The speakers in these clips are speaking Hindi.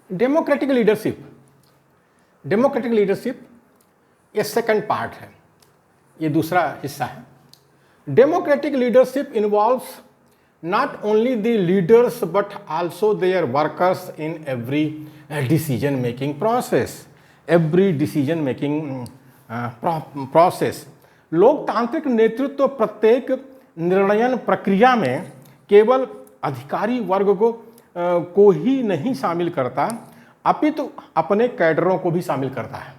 डेमोक्रेटिक लीडरशिप ये सेकंड पार्ट है, ये दूसरा हिस्सा है। Democratic leadership involves not only the leaders but also their workers in every decision making process, process। लोकतांत्रिक नेतृत्व प्रत्येक निर्णयन प्रक्रिया में केवल अधिकारी वर्ग को ही नहीं शामिल करता, अपितु अपने कैडरों को भी शामिल करता है,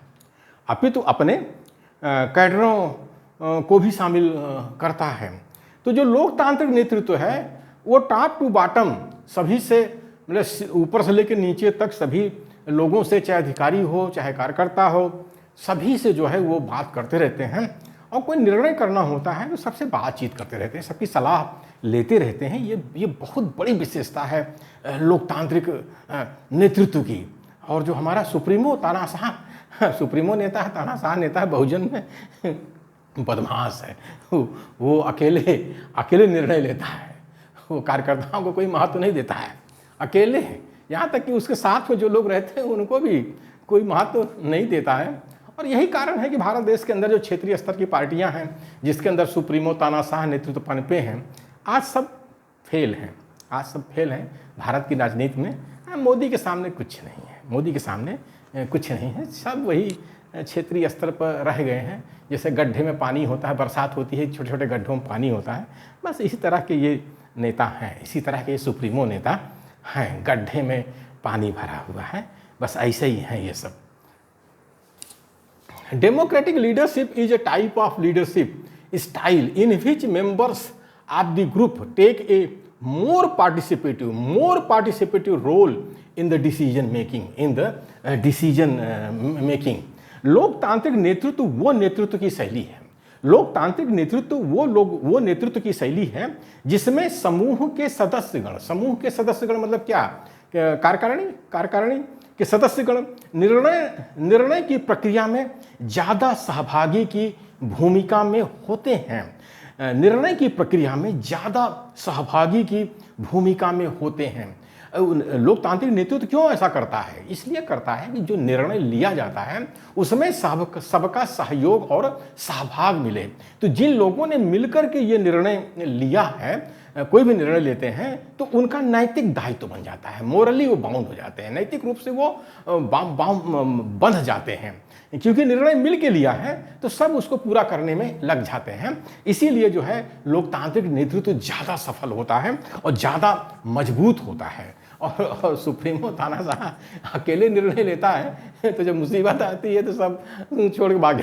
को भी शामिल करता है। तो जो लोकतांत्रिक नेतृत्व है वो टॉप टू बॉटम सभी से, मतलब ऊपर से लेकर नीचे तक सभी लोगों से, चाहे अधिकारी हो चाहे कार्यकर्ता हो, सभी से जो है वो बात करते रहते हैं। और कोई निर्णय करना होता है तो सबसे बातचीत करते रहते हैं, सबकी सलाह लेते रहते हैं। ये बहुत बड़ी विशेषता है लोकतांत्रिक नेतृत्व की। और जो हमारा सुप्रीमो तानाशाह सुप्रीमो नेता है, तानाशाह नेता है, बहुजन में बदमाश है, वो अकेले निर्णय लेता है, वो कार्यकर्ताओं को कोई महत्व नहीं देता है, अकेले हैं। यहाँ तक कि उसके साथ में जो लोग रहते हैं उनको भी कोई महत्व नहीं देता है। और यही कारण है कि भारत देश के अंदर जो क्षेत्रीय स्तर की पार्टियां हैं, जिसके अंदर सुप्रीमो तानाशाह नेतृत्व पनपे हैं, आज सब फेल हैं भारत की राजनीति में। मोदी के सामने कुछ नहीं है, सब वही क्षेत्रीय स्तर पर रह गए हैं। जैसे गड्ढे में पानी होता है, बरसात होती है, छोटे छोटे गड्ढों में पानी होता है, बस इसी तरह के ये नेता हैं, इसी तरह के सुप्रीमो नेता हैं, गड्ढे में पानी भरा हुआ है, बस ऐसे ही हैं ये सब। Democratic leadership is a type of leadership style in which members of the group take a more participative role in the decision making. लोकतांत्रिक नेतृत्व वो नेतृत्व की शैली है, लोकतांत्रिक नेतृत्व वो नेतृत्व की शैली है जिसमें समूह के सदस्यगण मतलब क्या, कार्यकारिणी के सदस्यगण निर्णय की प्रक्रिया में ज़्यादा सहभागी की भूमिका में होते हैं। लोकतांत्रिक नेतृत्व क्यों ऐसा करता है? इसलिए करता है कि जो निर्णय लिया जाता है उसमें सबका सहयोग और सहभाग मिले। तो जिन लोगों ने मिलकर के ये निर्णय लिया है, कोई भी निर्णय लेते हैं तो उनका नैतिक दायित्व बन जाता है, मोरली वो बाउंड हो जाते हैं, नैतिक रूप से वो बंध जाते हैं, क्योंकि निर्णय मिल के लिया है तो सब उसको पूरा करने में लग जाते हैं। इसीलिए जो है लोकतांत्रिक नेतृत्व ज़्यादा सफल होता है और ज़्यादा मजबूत होता है। और सुप्रीमो तानाशाह अकेले निर्णय लेता है तो जब मुसीबत आती है तो सब छोड़ के भाग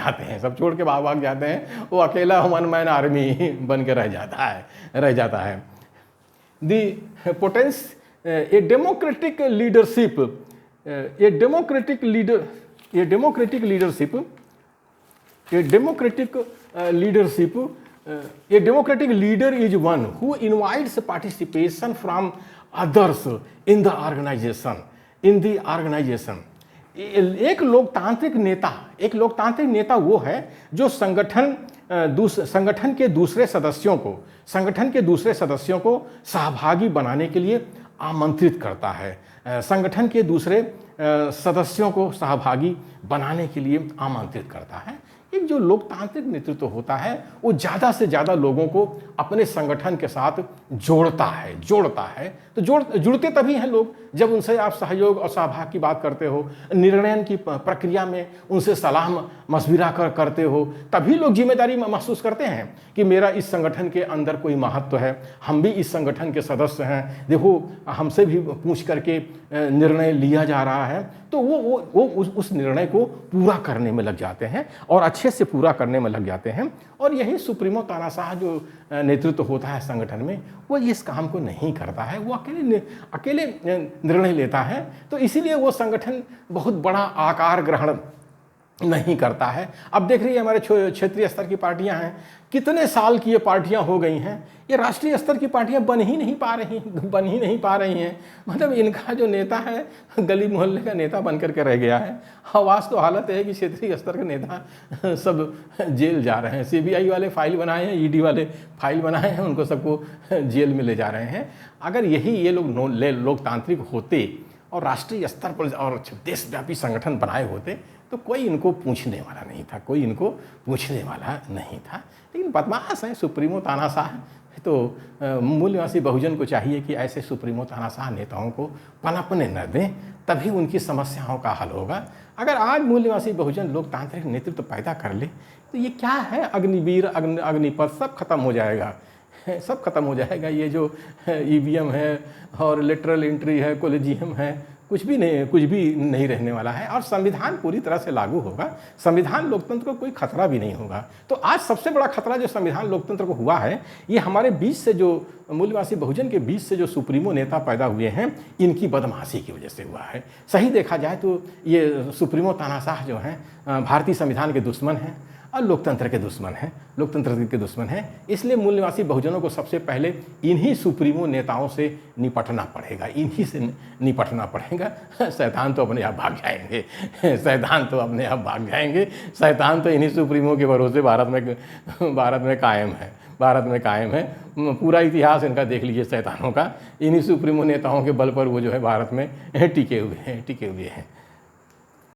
जाते हैं, वो अकेला वन मैन आर्मी बन के रह जाता है। The potence a democratic leader is one who invites participation from others in the organization। एक लोकतांत्रिक नेता वो है जो संगठन के दूसरे सदस्यों को सहभागी बनाने के लिए आमंत्रित करता है, संगठन के दूसरे सदस्यों को सहभागी बनाने के लिए आमंत्रित करता है। एक जो लोकतांत्रिक नेतृत्व होता है वो ज़्यादा से ज़्यादा लोगों को अपने संगठन के साथ जोड़ता है। तो जुड़ते तभी हैं लोग जब उनसे आप सहयोग और सहभाग की बात करते हो, निर्णय की प्रक्रिया में उनसे सलाह मशविरा करते हो, तभी लोग जिम्मेदारी महसूस करते हैं कि मेरा इस संगठन के अंदर कोई महत्व है, हम भी इस संगठन के सदस्य हैं, देखो हमसे भी पूछ करके निर्णय लिया जा रहा है। तो वो उस निर्णय को पूरा करने में लग जाते हैं और अच्छे से पूरा करने में लग जाते हैं। और यही सुप्रीमो तानाशाह जो नेतृत्व होता है संगठन में, वो इस काम को नहीं करता है, वो अकेले निर्णय लेता है। तो इसीलिए वो संगठन बहुत बड़ा आकार ग्रहण नहीं करता है। अब देख रही है हमारे क्षेत्रीय स्तर की पार्टियां हैं, कितने साल की ये पार्टियां हो गई हैं, ये राष्ट्रीय स्तर की पार्टियां बन ही नहीं पा रही हैं। मतलब इनका जो नेता है गली मोहल्ले का नेता बन करके रह गया है। आवाज़ तो हालत है कि क्षेत्रीय स्तर के नेता सब जेल जा रहे हैं, CBI वाले फाइल बनाए हैं, ED वाले फाइल बनाए हैं, उनको सबको जेल में ले जा रहे हैं। अगर ये लोग लोकतांत्रिक होते और राष्ट्रीय स्तर पर और देशव्यापी संगठन बनाए होते तो कोई इनको पूछने वाला नहीं था, कोई इनको पूछने वाला नहीं था। लेकिन बदमाश हैं सुप्रीमो तानाशाह। तो मूल निवासी बहुजन को चाहिए कि ऐसे सुप्रीमो तानाशाह नेताओं को पनपने न दें, तभी उनकी समस्याओं का हल होगा। अगर आज मूल निवासी बहुजन लोकतांत्रिक नेतृत्व पैदा कर ले तो ये क्या है, अग्निवीर अग्निपथ सब खत्म हो जाएगा, सब खत्म हो जाएगा। ये जो ईवीएम है और लेटरल एंट्री है, कॉलेजियम है, कुछ भी नहीं रहने वाला है और संविधान पूरी तरह से लागू होगा। संविधान लोकतंत्र को कोई खतरा भी नहीं होगा। तो आज सबसे बड़ा खतरा जो संविधान लोकतंत्र को हुआ है, ये हमारे बीच से जो मूल निवासी बहुजन के बीच से जो सुप्रीमो नेता पैदा हुए हैं, इनकी बदमाशी की वजह से हुआ है। सही देखा जाए तो ये सुप्रीमो तानाशाह जो हैं भारतीय संविधान के दुश्मन हैं और लोकतंत्र के दुश्मन हैं, लोकतंत्र के दुश्मन हैं। इसलिए मूल निवासी बहुजनों को सबसे पहले इन्हीं सुप्रीमो नेताओं से निपटना पड़ेगा, इन्हीं से निपटना पड़ेगा। शैतान तो अपने आप भाग जाएंगे, शैतान तो अपने आप भाग जाएंगे। शैतान तो इन्हीं सुप्रीमो के भरोसे भारत में कायम है, भारत में कायम है। पूरा इतिहास इनका देख लीजिए शैतानों का, इन्हीं सुप्रीमो नेताओं के बल पर वो जो है भारत में टिके हुए हैं।